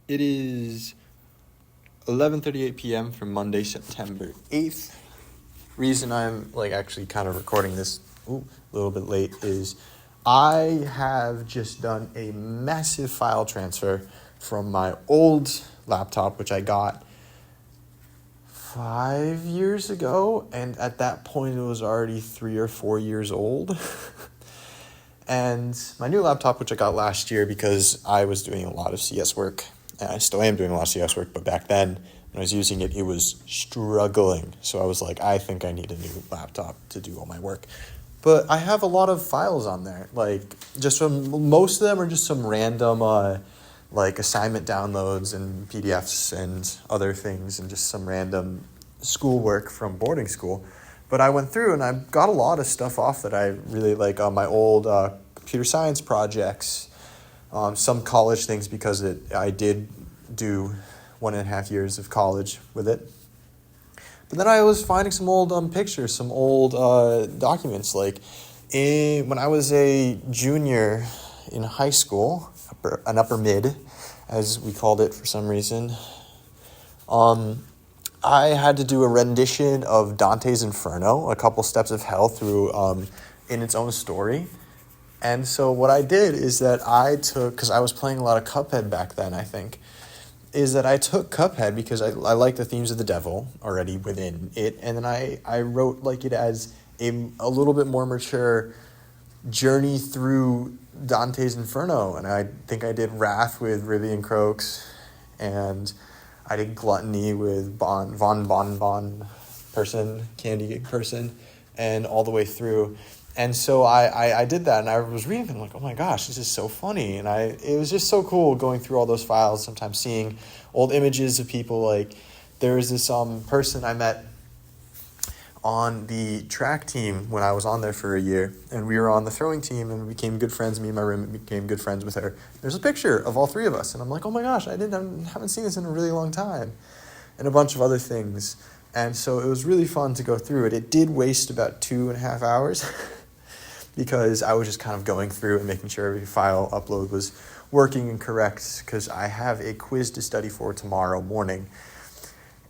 It is 11:38 p.m. for Monday, September 8th. Reason I'm actually kind of recording this a little bit late is I have just done a massive file transfer from my old laptop, which I got 5 years ago, and at that point it was already 3 or 4 years old. And my new laptop, which I got last year because I was doing a lot of CS work, and I still am doing a lot of CS work, but back then when I was using it, it was struggling. So I was like, I think I need a new laptop to do all my work. But I have a lot of files on there, most of them are just some random assignment downloads and PDFs and other things, and just some random schoolwork from boarding school. But I went through and I got a lot of stuff off that I really like on my old computer science projects, some college things because I did do 1.5 years of college with it. But then I was finding some old pictures, some old documents, when I was a junior in high school, an upper mid, as we called it for some reason. I had to do a rendition of Dante's Inferno, a couple steps of hell through in its own story. And so what I did is that because I was playing a lot of Cuphead back then, I think, is that I took Cuphead because I like the themes of the devil already within it, and then I wrote it as a little bit more mature journey through Dante's Inferno, and I think I did Wrath with Rivian Croaks, and I did Gluttony with Bon Candy Person, and all the way through. And so I did that, and I was reading them oh my gosh, this is so funny. And it was just so cool going through all those files, sometimes seeing old images of people. There was this person I met on the track team when I was on there for a year, and we were on the throwing team and we became good friends. Me and my roommate became good friends with her. There's a picture of all three of us, and I'm like, oh my gosh, I haven't seen this in a really long time, and a bunch of other things. And so it was really fun to go through it. It did waste about 2.5 hours because I was just kind of going through and making sure every file upload was working and correct, because I have a quiz to study for tomorrow morning,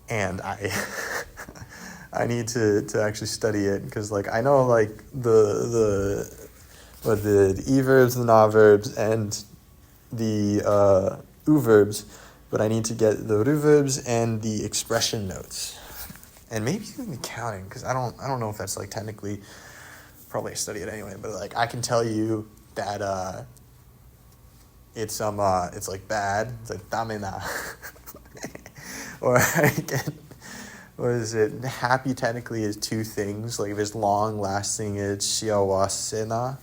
and I need to actually study it, because I know the e-verbs, the na-verbs, and the u-verbs, but I need to get the ru-verbs and the expression notes, and maybe even the counting, because I don't know if that's technically, probably study it anyway, but I can tell you that it's bad, it's damena, or what is it? Happy technically is two things. If it's long-lasting, it's shiawase,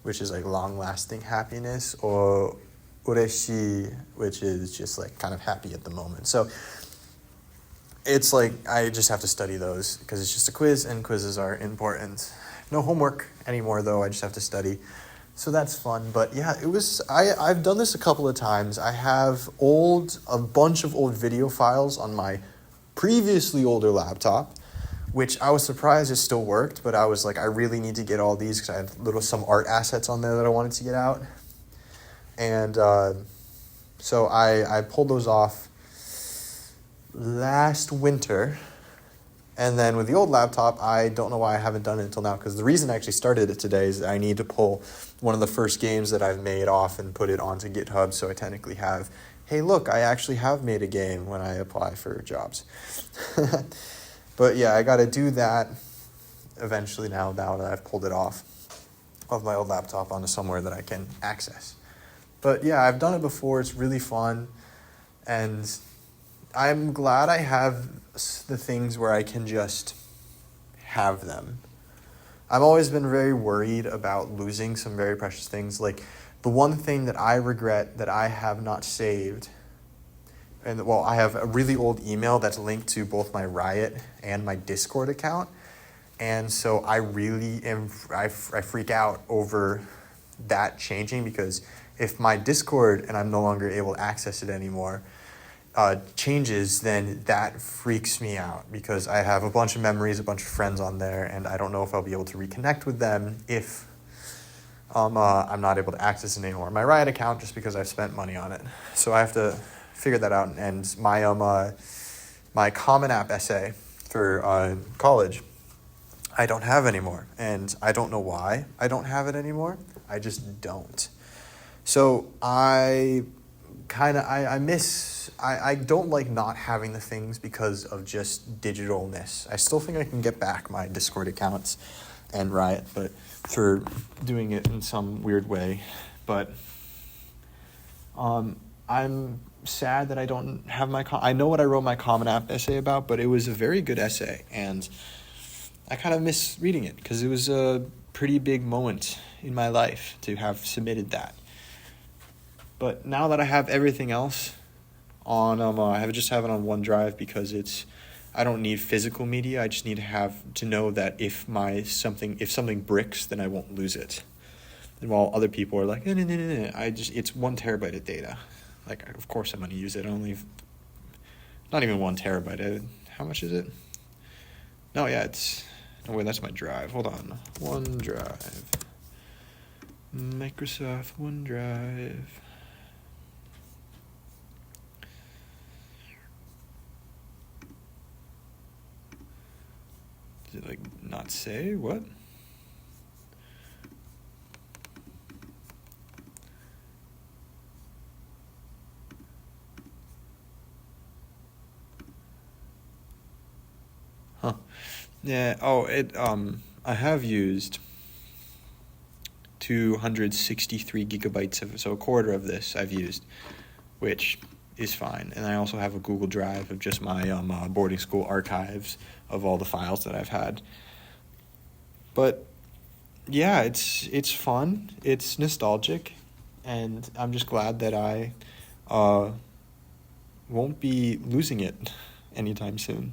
which is long-lasting happiness, or ureshi, which is just kind of happy at the moment. So it's I just have to study those because it's just a quiz, and quizzes are important. No homework anymore though. I just have to study. So that's fun. But yeah, I've done this a couple of times. I have a bunch of old video files on my previously older laptop, which I was surprised it still worked, but I was I really need to get all these because I had some art assets on there that I wanted to get out. And so I pulled those off last winter. And then with the old laptop, I don't know why I haven't done it until now, because the reason I actually started it today is I need to pull one of the first games that I've made off and put it onto GitHub, so I technically have, hey, look, I actually have made a game when I apply for jobs. But yeah, I got to do that eventually now that I've pulled it off of my old laptop onto somewhere that I can access. But yeah, I've done it before. It's really fun, and I'm glad I have the things where I can just have them. I've always been very worried about losing some very precious things. The one thing that I regret that I have not saved, I have a really old email that's linked to both my Riot and my Discord account, and so I really I freak out over that changing, because if my Discord and I'm no longer able to access it anymore changes, then that freaks me out, because I have a bunch of memories, a bunch of friends on there, and I don't know if I'll be able to reconnect with them if I'm not able to access it anymore. My Riot account, just because I've spent money on it. So I have to figured that out, and my Common App essay for college, I don't have anymore, and I don't know why I don't have it anymore. I just don't. So I don't like not having the things because of just digitalness. I still think I can get back my Discord accounts and Riot, but for doing it in some weird way. But I'm sad that I don't have I know what I wrote my Common App essay about, but it was a very good essay, and I kind of miss reading it because it was a pretty big moment in my life to have submitted that. But now that I have everything else on, I just have it on OneDrive because I don't need physical media. I just need to know that if something bricks, then I won't lose it. And while other people are like, no, it's 1 terabyte of data. Like, of course I'm going to use it. Not even 1 terabyte. How much is it? No, yeah, that's my drive. Hold on. OneDrive. Microsoft OneDrive. Did it, not say? What? Huh. Yeah, I have used 263 gigabytes so a quarter of this I've used, which is fine. And I also have a Google Drive of just my boarding school archives of all the files that I've had. But yeah, it's fun. It's nostalgic, and I'm just glad that I won't be losing it anytime soon.